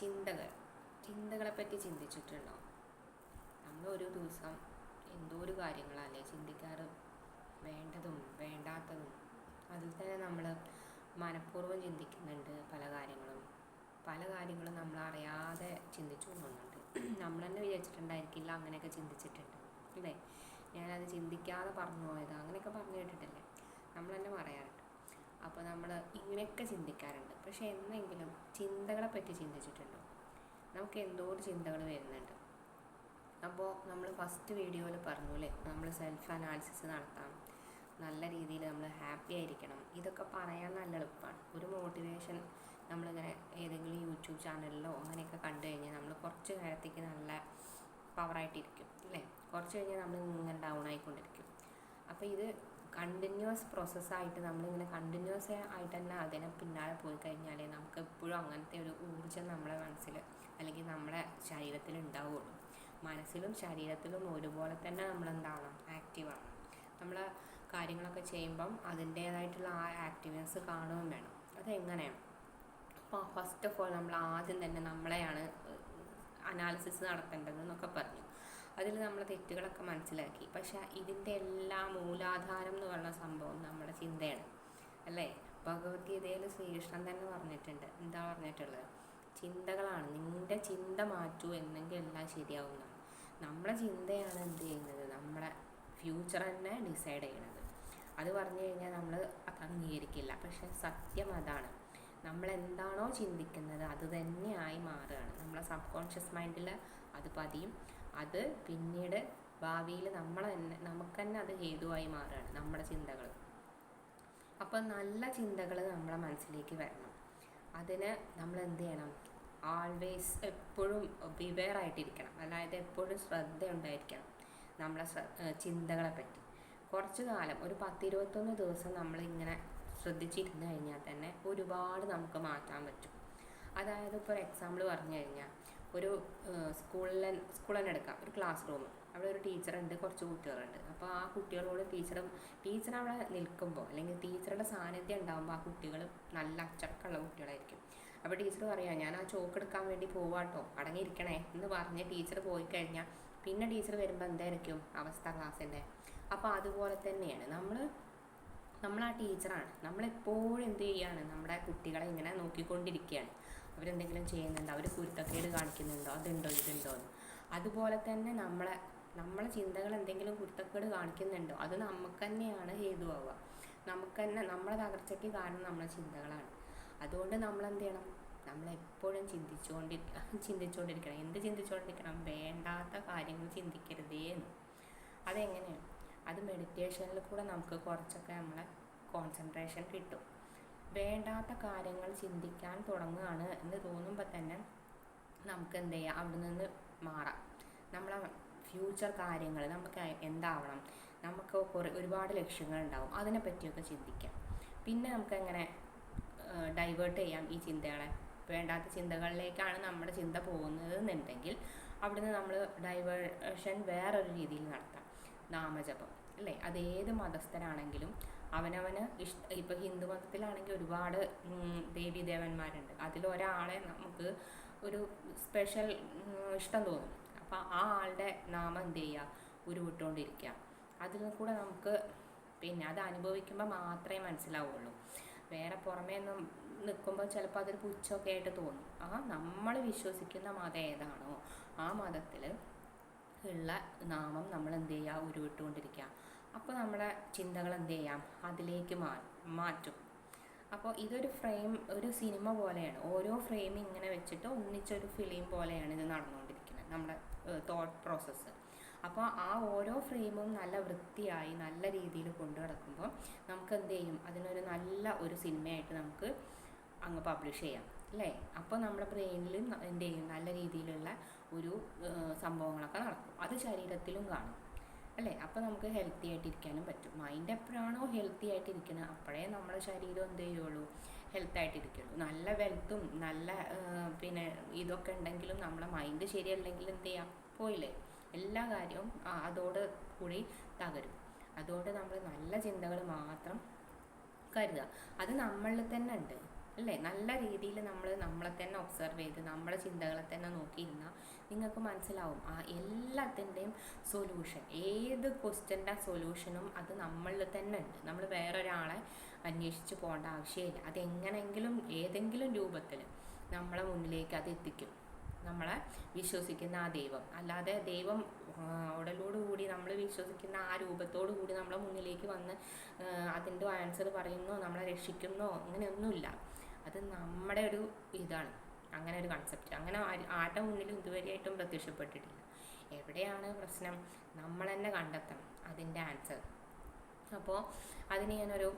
ചിന്തകളെ പറ്റി ചിന്തിച്ചിട്ടുണ്ടോ? നമ്മൾ ഒരു ദിവസം എന്തോ ഒരു കാര്യങ്ങളല്ലേ ചിന്തിക്കാറ്, വേണ്ടതും വേണ്ടാത്തതും. അതിൽ തന്നെ നമ്മൾ മനഃപൂർവ്വം ചിന്തിക്കുന്നുണ്ട്. പല കാര്യങ്ങളും നമ്മൾ അറിയാതെ ചിന്തിച്ചു പോകുന്നുണ്ട്. നമ്മൾ തന്നെ വിചാരിച്ചിട്ടുണ്ടായിരിക്കില്ല അങ്ങനെയൊക്കെ ചിന്തിച്ചിട്ടുണ്ട് അല്ലേ? ഞാനത് ചിന്തിക്കാതെ പറഞ്ഞു പോയത് അങ്ങനെയൊക്കെ പറഞ്ഞു കേട്ടിട്ടില്ലേ? നമ്മൾ തന്നെ പറയാറുണ്ട്. അപ്പോൾ നമ്മൾ ഇങ്ങനെയൊക്കെ ചിന്തിക്കാറുണ്ട്. പക്ഷേ എന്നെങ്കിലും ചിന്തകളെ പറ്റി ചിന്തിച്ചിട്ടുണ്ടോ? നമുക്ക് എന്തോ ഒരു ചിന്തകൾ വരുന്നുണ്ട്. അപ്പോൾ നമ്മൾ ഫസ്റ്റ് വീഡിയോയിൽ പറഞ്ഞു അല്ലേ, നമ്മൾ സെൽഫ് അനാലിസിസ് നടത്താം, നല്ല രീതിയിൽ നമ്മൾ ഹാപ്പി ആയിരിക്കണം. ഇതൊക്കെ പറയാൻ നല്ല എളുപ്പമാണ്. ഒരു മോട്ടിവേഷൻ നമ്മളിങ്ങനെ ഏതെങ്കിലും യൂട്യൂബ് ചാനലിലോ അങ്ങനെയൊക്കെ കണ്ടു കഴിഞ്ഞാൽ നമ്മൾ കുറച്ച് നേരത്തേക്ക് നല്ല പവറായിട്ടിരിക്കും അല്ലേ? കുറച്ച് കഴിഞ്ഞാൽ നമ്മൾ ഇങ്ങനെ ഡൗൺ ആയിക്കൊണ്ടിരിക്കും. അപ്പോൾ ഇത് കണ്ടിന്യൂസ് പ്രോസസ്സായിട്ട് നമ്മളിങ്ങനെ കണ്ടിന്യൂസ് ആയിട്ട് തന്നെ അതിനെ പിന്നാലെ പോയി കഴിഞ്ഞാൽ നമുക്ക് എപ്പോഴും അങ്ങനത്തെ ഒരു ഊർജ്ജം നമ്മളെ മനസ്സിൽ അല്ലെങ്കിൽ നമ്മുടെ ശരീരത്തിൽ ഉണ്ടാവുകയുള്ളൂ. മനസ്സിലും ശരീരത്തിലും ഒരുപോലെ തന്നെ നമ്മളെന്താണ് ആക്റ്റീവാണ്. നമ്മൾ കാര്യങ്ങളൊക്കെ ചെയ്യുമ്പം അതിൻ്റേതായിട്ടുള്ള ആ ആക്റ്റീവ്നെസ് കാണുകയും വേണം. അതെങ്ങനെയാണ്? അപ്പോൾ ഫസ്റ്റ് ഓഫ് ഓൾ നമ്മൾ ആദ്യം തന്നെ നമ്മളെയാണ് അനാലിസിസ് നടത്തേണ്ടതെന്നൊക്കെ പറഞ്ഞു. അതിൽ നമ്മൾ തെറ്റുകളൊക്കെ മനസ്സിലാക്കി. പക്ഷേ ഇതിൻ്റെ എല്ലാ മൂലാധാരം എന്ന് പറയുന്ന സംഭവം നമ്മുടെ ചിന്തയാണ് അല്ലേ? ഭഗവത്ഗീതയിൽ ശ്രീകൃഷ്ണൻ തന്നെ പറഞ്ഞിട്ടുണ്ട്. എന്താ പറഞ്ഞിട്ടുള്ളത്? ചിന്തകളാണ്, നിൻ്റെ ചിന്ത മാറ്റൂ എന്നെങ്കിൽ എല്ലാം ശരിയാവുന്നതാണ്. നമ്മുടെ ചിന്തയാണ് എന്ത് ചെയ്യുന്നത്? നമ്മുടെ ഫ്യൂച്ചർ തന്നെ ഡിസൈഡ് ചെയ്യണത്. അത് പറഞ്ഞു കഴിഞ്ഞാൽ നമ്മൾ അത് അംഗീകരിക്കില്ല. പക്ഷെ സത്യം അതാണ്. നമ്മളെന്താണോ ചിന്തിക്കുന്നത് അത് തന്നെയായി മാറുകയാണ്. നമ്മളെ സബ് മൈൻഡിൽ അത് പതിയും. അത് പിന്നീട് ഭാവിയിൽ നമുക്ക് തന്നെ അത് ഹേതുവായി മാറുകയാണ് നമ്മുടെ ചിന്തകൾ. അപ്പോൾ നല്ല ചിന്തകൾ നമ്മളെ മനസ്സിലേക്ക് വരണം. അതിന് നമ്മൾ എന്ത് ചെയ്യണം? ആൾവേസ് എപ്പോഴും ബിവെയർ ആയിട്ടിരിക്കണം. അതായത് എപ്പോഴും ശ്രദ്ധ ഉണ്ടായിരിക്കണം നമ്മളെ ചിന്തകളെ പറ്റി. കുറച്ച് കാലം, ഒരു 10-21 ദിവസം നമ്മളിങ്ങനെ ശ്രദ്ധിച്ചിരുന്നു കഴിഞ്ഞാൽ തന്നെ ഒരുപാട് നമുക്ക് മാറ്റാൻ പറ്റും. അതായത് ഇപ്പോൾ ഒരു എക്സാമ്പിൾ പറഞ്ഞു കഴിഞ്ഞാൽ ഒരു സ്കൂളിൽ തന്നെ എടുക്കാം. ഒരു ക്ലാസ് റൂം, അവിടെ ഒരു ടീച്ചറുണ്ട്, കുറച്ച് കുട്ടികളുണ്ട്. അപ്പോൾ ആ കുട്ടികളോട് ടീച്ചർ അവിടെ നിൽക്കുമ്പോൾ അല്ലെങ്കിൽ ടീച്ചറുടെ സാന്നിധ്യം ഉണ്ടാകുമ്പോൾ ആ കുട്ടികൾ നല്ല അച്ചടക്കമുള്ള കുട്ടികളായിരിക്കും. അപ്പോൾ ടീച്ചർ പറയാം, ഞാൻ ആ ചോക്ക് എടുക്കാൻ വേണ്ടി പോവാട്ടോ, അടങ്ങിയിരിക്കണേ എന്ന് പറഞ്ഞ് ടീച്ചർ പോയി കഴിഞ്ഞാൽ പിന്നെ ടീച്ചർ വരുമ്പോൾ എന്തായിരിക്കും അവസ്ഥ ക്ലാസ്സിൻ്റെ? അപ്പോൾ അതുപോലെ തന്നെയാണ് നമ്മൾ ആ ടീച്ചറാണ്. നമ്മളെപ്പോഴും എന്ത് ചെയ്യുകയാണ്? നമ്മുടെ കുട്ടികളെ ഇങ്ങനെ നോക്കിക്കൊണ്ടിരിക്കുകയാണ്. അവരെന്തെങ്കിലും ചെയ്യുന്നുണ്ടോ, അവർ കുരുത്തക്കേട് കാണിക്കുന്നുണ്ടോ, അതുണ്ടോ ഇതുണ്ടോ എന്ന്. അതുപോലെ തന്നെ നമ്മളെ ചിന്തകൾ എന്തെങ്കിലും കുരുത്തക്കേട് കാണിക്കുന്നുണ്ടോ, അത് നമുക്ക് തന്നെയാണ് ഹേതുവാവുക. നമുക്ക് തന്നെ നമ്മളെ തകർച്ചയ്ക്ക് കാരണം നമ്മളെ ചിന്തകളാണ്. അതുകൊണ്ട് നമ്മളെന്ത് ചെയ്യണം? നമ്മളെപ്പോഴും ചിന്തിച്ചുകൊണ്ടിരിക്കണം. എന്ത് ചിന്തിച്ചുകൊണ്ടിരിക്കണം? വേണ്ടാത്ത കാര്യങ്ങൾ ചിന്തിക്കരുതേ എന്ന്. അതെങ്ങനെയാണ്? അത് മെഡിറ്റേഷനിൽ കൂടെ നമുക്ക് കുറച്ചൊക്കെ നമ്മളെ കോൺസെൻട്രേഷൻ കിട്ടും. വേണ്ടാത്ത കാര്യങ്ങൾ ചിന്തിക്കാൻ തുടങ്ങുകയാണ് എന്ന് തോന്നുമ്പോൾ തന്നെ നമുക്ക് എന്ത് ചെയ്യാം? അവിടെ നിന്ന് മാറാം. നമ്മളെ ഫ്യൂച്ചർ കാര്യങ്ങൾ നമുക്ക് എന്താവണം, നമുക്ക് ഒരുപാട് ലക്ഷ്യങ്ങളുണ്ടാവും, അതിനെപ്പറ്റിയൊക്കെ ചിന്തിക്കാം. പിന്നെ നമുക്ക് എങ്ങനെ ഡൈവേർട്ട് ചെയ്യാം ഈ ചിന്തകളെ? വേണ്ടാത്ത ചിന്തകളിലേക്കാണ് നമ്മുടെ ചിന്ത പോകുന്നത് എന്നുണ്ടെങ്കിൽ അവിടുന്ന് നമ്മൾ ഡൈവേർഷൻ വേറൊരു രീതിയിൽ നടത്താം. നാമജപം അല്ലേ? അതേത് മതസ്ഥരാണെങ്കിലും അവനവന് ഇപ്പോൾ ഹിന്ദു മതത്തിലാണെങ്കിൽ ഒരുപാട് ദേവീദേവന്മാരുണ്ട്. അതിലൊരാളെ നമുക്ക് ഒരു സ്പെഷ്യൽ ഇഷ്ടം തോന്നും. അപ്പോൾ ആ ആളുടെ നാമം എന്ത് ചെയ്യുക? ഉരുവിട്ടുകൊണ്ടിരിക്കുക. അതിൽ കൂടെ നമുക്ക് അത് അനുഭവിക്കുമ്പോൾ മാത്രമേ മനസ്സിലാവുള്ളൂ. വേറെ പുറമേ ഒന്നും നിൽക്കുമ്പോൾ ചിലപ്പോൾ അതൊരു പുച്ഛമൊക്കെ ആയിട്ട് തോന്നും. നമ്മൾ വിശ്വസിക്കുന്ന മതം ഏതാണോ ആ മതത്തിൽ ഉള്ള നാമം നമ്മൾ എന്ത് ചെയ്യുക? ഉരുവിട്ടുകൊണ്ടിരിക്കുക. അപ്പോൾ നമ്മുടെ ചിന്തകൾ എന്ത് ചെയ്യാം? അതിലേക്ക് മാറ്റും. അപ്പോൾ ഇതൊരു ഒരു സിനിമ പോലെയാണ്. ഓരോ ഫ്രെയിം ഇങ്ങനെ വെച്ചിട്ട് ഒന്നിച്ചൊരു ഫിലിം പോലെയാണ് ഇത് നടന്നുകൊണ്ടിരിക്കുന്നത്, നമ്മുടെ തോട്ട് പ്രോസസ്സ്. അപ്പോൾ ആ ഓരോ ഫ്രെയിമും നല്ല വൃത്തിയായി നല്ല രീതിയിൽ കൊണ്ടു നടക്കുമ്പോൾ നമുക്ക് എന്ത് ചെയ്യും? അതിനൊരു നല്ല ഒരു സിനിമയായിട്ട് നമുക്ക് അങ്ങ് പബ്ലിഷ് ചെയ്യാം അല്ലേ? അപ്പോൾ നമ്മുടെ ബ്രെയിനിലും എന്ത് ചെയ്യും? നല്ല രീതിയിലുള്ള ഒരു സംഭവങ്ങളൊക്കെ നടക്കും. അത് ശരീരത്തിലും കാണും അല്ലേ? അപ്പോൾ നമുക്ക് ഹെൽത്തി ആയിട്ടിരിക്കാനും പറ്റും. മൈൻഡ് എപ്പോഴാണോ ഹെൽത്തി ആയിട്ടിരിക്കുന്നത് അപ്പോഴേ നമ്മുടെ ശരീരം എന്ത് ചെയ്യുള്ളൂ? ഹെൽത്തായിട്ടിരിക്കുള്ളൂ. നല്ല വെൽത്തും നല്ല ഇതൊക്കെ ഉണ്ടെങ്കിലും നമ്മളെ മൈൻഡ് ശരിയല്ലെങ്കിൽ എന്ത് ചെയ്യാം? പോയില്ലേ? എല്ലാ കാര്യവും അതോട് കൂടി തകരും. അതുകൊണ്ട് നമ്മൾ നല്ല ചിന്തകൾ മാത്രം കരുതുക. അത് നമ്മളിൽ തന്നെ ഉണ്ട് അല്ലേ? നല്ല രീതിയിൽ നമ്മൾ നമ്മളെ തന്നെ ഒബ്സർവ് ചെയ്ത് നമ്മുടെ ചിന്തകളെ തന്നെ നോക്കിയിരുന്നാൽ നിങ്ങൾക്ക് മനസ്സിലാവും ആ എല്ലാത്തിൻ്റെയും സൊല്യൂഷൻ. ഏത് ക്വസ്റ്റ്യൻ്റെ സൊല്യൂഷനും അത് നമ്മളിൽ തന്നെ ഉണ്ട്. നമ്മൾ വേറൊരാളെ അന്വേഷിച്ച് പോകേണ്ട ആവശ്യമില്ല. അതെങ്ങനെയെങ്കിലും ഏതെങ്കിലും രൂപത്തിൽ നമ്മളെ മുന്നിലേക്ക് അത് എത്തിക്കും, നമ്മളെ വിശ്വസിക്കുന്ന ആ ദൈവം. അല്ലാതെ ദൈവം ഉടലോടുകൂടി നമ്മൾ വിശ്വസിക്കുന്ന ആ രൂപത്തോടു കൂടി നമ്മളെ മുന്നിലേക്ക് വന്ന് അതിൻ്റെ ആൻസർ പറയുന്നോ നമ്മളെ രക്ഷിക്കുന്നോ അങ്ങനെയൊന്നുമില്ല. അത് നമ്മുടെ ഒരു ഇതാണ്, അങ്ങനെ ഒരു കൺസെപ്റ്റ്. അങ്ങനെ ആരുടെ മുന്നിലും ഇതുവരെയായിട്ടും പ്രത്യക്ഷപ്പെട്ടിട്ടില്ല. എവിടെയാണ് പ്രശ്നം? നമ്മൾ തന്നെ കണ്ടെത്തണം അതിൻ്റെ ആൻസർ. അപ്പോൾ അതിന് ഞാനൊരു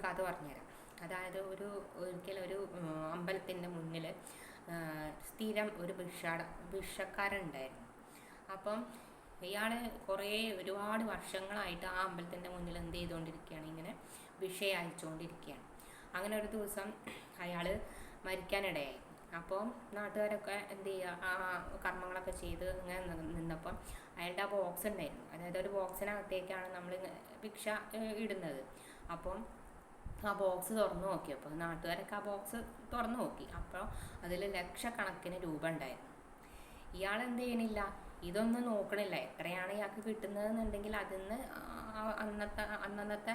കഥ പറഞ്ഞുതരാം. അതായത് ഒരിക്കലൊരു അമ്പലത്തിൻ്റെ മുന്നിൽ സ്ഥിരം ഒരു ഭിക്ഷക്കാരനുണ്ടായിരുന്നു. അപ്പം ഇയാൾ ഒരുപാട് വർഷങ്ങളായിട്ട് ആ അമ്പലത്തിൻ്റെ മുന്നിൽ എന്ത് ചെയ്തുകൊണ്ടിരിക്കുകയാണ്, ഇങ്ങനെ ഭിക്ഷ അയച്ചുകൊണ്ടിരിക്കുകയാണ്. അങ്ങനെ ഒരു ദിവസം അയാൾ മരിക്കാനിടയായി. അപ്പോൾ നാട്ടുകാരൊക്കെ എന്ത് ചെയ്യുക, ആ കർമ്മങ്ങളൊക്കെ ചെയ്ത് ഇങ്ങനെ നിന്നപ്പം അയാളുടെ ആ ബോക്സ് ഉണ്ടായിരുന്നു. അതായത് ഒരു ബോക്സിനകത്തേക്കാണ് നമ്മൾ ഭിക്ഷ ഇടുന്നത്. അപ്പം ആ ബോക്സ് തുറന്നു നോക്കിയപ്പോൾ നാട്ടുകാരൊക്കെ ആ ബോക്സ് തുറന്നു നോക്കി. അപ്പോൾ അതിൽ ലക്ഷക്കണക്കിന് രൂപ ഉണ്ടായിരുന്നു. ഇയാൾ എന്ത് ചെയ്യണില്ല, ഇതൊന്നും നോക്കണില്ല. എത്രയാണ് ഇയാൾക്ക് കിട്ടുന്നതെന്നുണ്ടെങ്കിൽ അതിൽ നിന്ന് അന്നത്തെ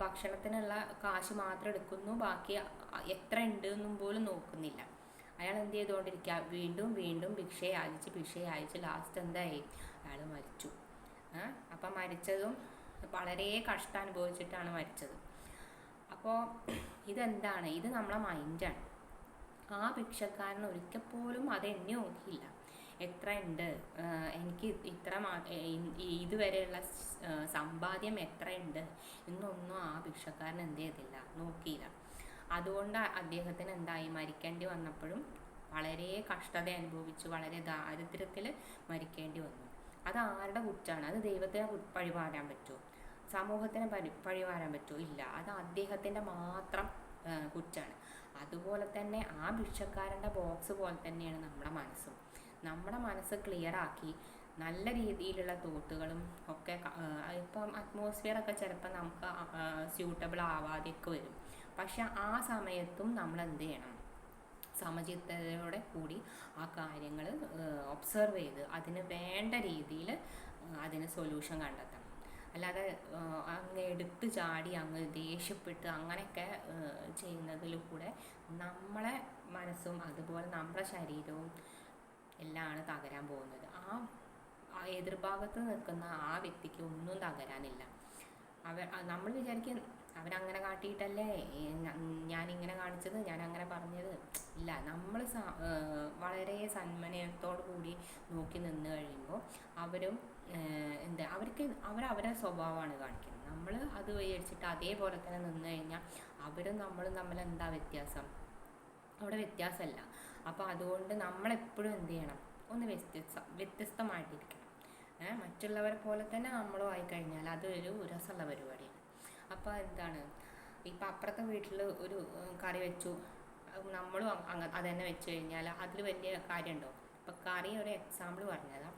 ഭക്ഷണത്തിനുള്ള കാശ് മാത്രം എടുക്കുന്നു, ബാക്കി എത്ര ഉണ്ട് എന്നും പോലും നോക്കുന്നില്ല. അയാൾ എന്ത് ചെയ്തുകൊണ്ടിരിക്കുക, വീണ്ടും വീണ്ടും ഭിക്ഷ അയച്ച് ലാസ്റ്റ് എന്തായി, അയാൾ മരിച്ചു. അപ്പം മരിച്ചതും വളരെ കഷ്ടം അനുഭവിച്ചിട്ടാണ് മരിച്ചത്. അപ്പോൾ ഇതെന്താണ്? ഇത് നമ്മളെ മൈൻഡാണ്. ആ ഭിക്ഷക്കാരൻ ഒരിക്കൽ പോലും അത് എണ്ണി നോക്കിയില്ല, എത്ര ഉണ്ട്, എനിക്ക് ഇത്ര ഇതുവരെയുള്ള സമ്പാദ്യം എത്ര ഉണ്ട് എന്നൊന്നും ആ ഭിക്ഷക്കാരൻ എന്ത് ചെയ്തില്ല, നോക്കിയില്ല. അതുകൊണ്ട് അദ്ദേഹത്തിന് എന്തായി, മരിക്കേണ്ടി വന്നപ്പോഴും വളരെ കഷ്ടത അനുഭവിച്ചു, വളരെ ദാരിദ്ര്യത്തിൽ മരിക്കേണ്ടി വന്നു. അത് ആരുടെ കുറ്റാണ്? അത് ദൈവത്തിന് പഴിവാരാൻ പറ്റുമോ? സമൂഹത്തിന് പഴിവാരാൻ പറ്റുമോ? ഇല്ല. അത് അദ്ദേഹത്തിൻ്റെ മാത്രം കുറ്റാണ്. അതുപോലെ തന്നെ ആ ഭിക്ഷക്കാരൻ്റെ ബോക്സ് പോലെ തന്നെയാണ് നമ്മുടെ മനസ്സും. നമ്മുടെ മനസ്സ് ക്ലിയർ ആക്കി നല്ല രീതിയിലുള്ള തോട്ടുകളും ഒക്കെ, ഇപ്പം അറ്റ്മോസ്ഫിയറൊക്കെ ചിലപ്പോൾ നമുക്ക് സ്യൂട്ടബിൾ ആവാതെയൊക്കെ വരും. പക്ഷെ ആ സമയത്തും നമ്മൾ എന്ത് ചെയ്യണം, സമചിത്തതയോടെ കൂടി ആ കാര്യങ്ങൾ ഒബ്സർവ് ചെയ്ത് അതിന് വേണ്ട രീതിയിൽ അതിന് സൊല്യൂഷൻ കണ്ടെത്തണം. അല്ലാതെ അങ്ങ് എടുത്ത് ചാടി അങ്ങ് ദേഷ്യപ്പെട്ട് അങ്ങനെയൊക്കെ ചെയ്യുന്നതിലൂടെ നമ്മളെ മനസ്സും അതുപോലെ നമ്മുടെ ശരീരവും എല്ലാമാണ് തകരാൻ പോകുന്നത്. ആ എതിർഭാഗത്ത് നിൽക്കുന്ന ആ വ്യക്തിക്ക് ഒന്നും തകരാനില്ല. നമ്മൾ വിചാരിക്കും അവരങ്ങനെ കാട്ടിയിട്ടല്ലേ ഞാനിങ്ങനെ കാണിച്ചത്, ഞാൻ അങ്ങനെ പറഞ്ഞത്. ഇല്ല, നമ്മൾ വളരെ സന്മനയത്തോടു കൂടി നോക്കി നിന്ന് കഴിയുമ്പോൾ അവരും അവരുടെ സ്വഭാവമാണ് കാണിക്കുന്നത്. നമ്മൾ അത് വിചാരിച്ചിട്ട് അതേപോലെ തന്നെ നിന്ന് കഴിഞ്ഞാൽ അവരും നമ്മളും തമ്മിൽ എന്താ വ്യത്യാസം? അവിടെ വ്യത്യാസമല്ല. അപ്പോൾ അതുകൊണ്ട് നമ്മളെപ്പോഴും എന്ത് ചെയ്യണം, ഒന്ന് വ്യത്യസ്തമായിട്ടിരിക്കണം. മറ്റുള്ളവരെ പോലെ തന്നെ നമ്മളും ആയിക്കഴിഞ്ഞാൽ അതൊരു രസമുള്ള പരിപാടിയാണ്. അപ്പോൾ എന്താണ്, ഇപ്പം അപ്പുറത്തെ വീട്ടിൽ ഒരു കറി വെച്ചു, നമ്മളും അത് തന്നെ വെച്ച് കഴിഞ്ഞാൽ അതിൽ വലിയ കാര്യമുണ്ടോ? ഇപ്പം കറി ഒരു എക്സാമ്പിൾ പറഞ്ഞതാണ്,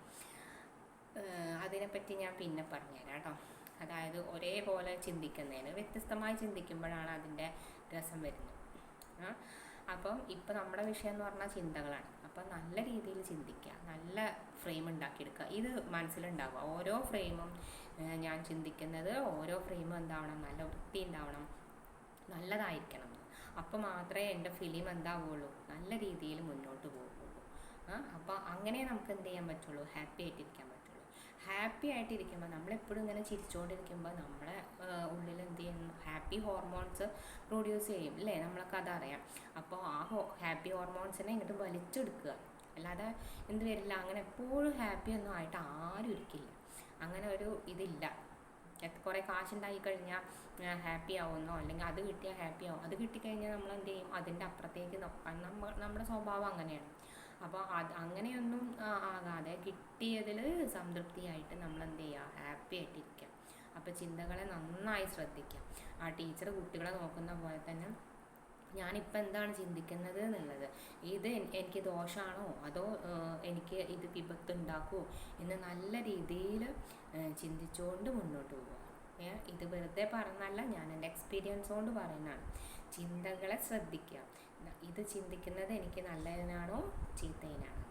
അതിനെപ്പറ്റി ഞാൻ പിന്നെ പറഞ്ഞുതരാം കേട്ടോ. അതായത് ഒരേപോലെ ചിന്തിക്കുന്നതിന് വ്യത്യസ്തമായി ചിന്തിക്കുമ്പോഴാണ് അതിൻ്റെ രസം വരുന്നത്. അപ്പം ഇപ്പം നമ്മുടെ വിഷയം എന്ന് പറഞ്ഞാൽ ചിന്തകളാണ്. അപ്പം നല്ല രീതിയിൽ ചിന്തിക്കുക, നല്ല ഫ്രെയിം ഉണ്ടാക്കിയെടുക്കുക. ഇത് മനസ്സിലുണ്ടാവുക, ഓരോ ഫ്രെയിമും ഞാൻ ചിന്തിക്കുന്നത് ഓരോ ഫ്രെയിമും എന്താവണം, നല്ല വൃത്തി ഉണ്ടാവണം, നല്ലതായിരിക്കണം. അപ്പോൾ മാത്രമേ എൻ്റെ ഫിലിം എന്താവുള്ളൂ, നല്ല രീതിയിൽ മുന്നോട്ട് പോകുള്ളൂ. അപ്പോൾ അങ്ങനെ നമുക്ക് എന്ത് ചെയ്യാൻ പറ്റുള്ളൂ, ഹാപ്പി ആയിട്ടിരിക്കാൻ പറ്റുള്ളൂ. ഹാപ്പി ആയിട്ടിരിക്കുമ്പോൾ നമ്മളെപ്പോഴും ഇങ്ങനെ ചിരിച്ചുകൊണ്ടിരിക്കുമ്പോൾ നമ്മുടെ ഉള്ളിൽ എന്ത് ചെയ്യും, ഹാപ്പി ഹോർമോൺസ് പ്രൊഡ്യൂസ് ചെയ്യും, അല്ലേ? നമ്മളൊക്കെ അതറിയാം. അപ്പോൾ ആ ഹാപ്പി ഹോർമോൺസിനെ ഇങ്ങോട്ട് വലിച്ചെടുക്കുക, അല്ലാതെ എന്ത് വരില്ല. അങ്ങനെ എപ്പോഴും ഹാപ്പി ഒന്നും ആയിട്ട് ആരും ഇരിക്കില്ല. അങ്ങനെ ഒരു ഇതില്ല. കുറേ കാശുണ്ടായി കഴിഞ്ഞാൽ ഹാപ്പി ആവുമെന്നോ, അല്ലെങ്കിൽ അത് കിട്ടിയാൽ ഹാപ്പി ആവും. അത് കിട്ടിക്കഴിഞ്ഞാൽ നമ്മൾ എന്ത് ചെയ്യും, അതിൻ്റെ അപ്പുറത്തേക്ക് നോക്കാൻ നമ്മുടെ സ്വഭാവം അങ്ങനെയാണ്. അപ്പോൾ അങ്ങനെയൊന്നും ആകാതെ കിട്ടിയതിൽ സംതൃപ്തിയായിട്ട് നമ്മൾ എന്ത് ചെയ്യുക, ഹാപ്പി ആയിട്ടിരിക്കുക. അപ്പോൾ ചിന്തകളെ നന്നായി ശ്രദ്ധിക്കുക. ആ ടീച്ചർ കുട്ടികളെ നോക്കുന്ന പോലെ തന്നെ ഞാനിപ്പോൾ എന്താണ് ചിന്തിക്കുന്നത് എന്നുള്ളത്, ഇത് എനിക്ക് ദോഷമാണോ അതോ എനിക്ക് ഇത് വിപത്ത് ഉണ്ടാക്കുമോ എന്ന് നല്ല രീതിയിൽ ചിന്തിച്ചുകൊണ്ട് മുന്നോട്ട് പോവുക. ഇത് വെറുതെ പറഞ്ഞല്ല, ഞാൻ എൻ്റെ എക്സ്പീരിയൻസ് കൊണ്ട് പറയുന്നതാണ്. ചിന്തകളെ ശ്രദ്ധിക്കുക. ഇത് ചിന്തിക്കുന്നത് എനിക്ക് നല്ലതിനാണോ ചീത്തതിനാണോ?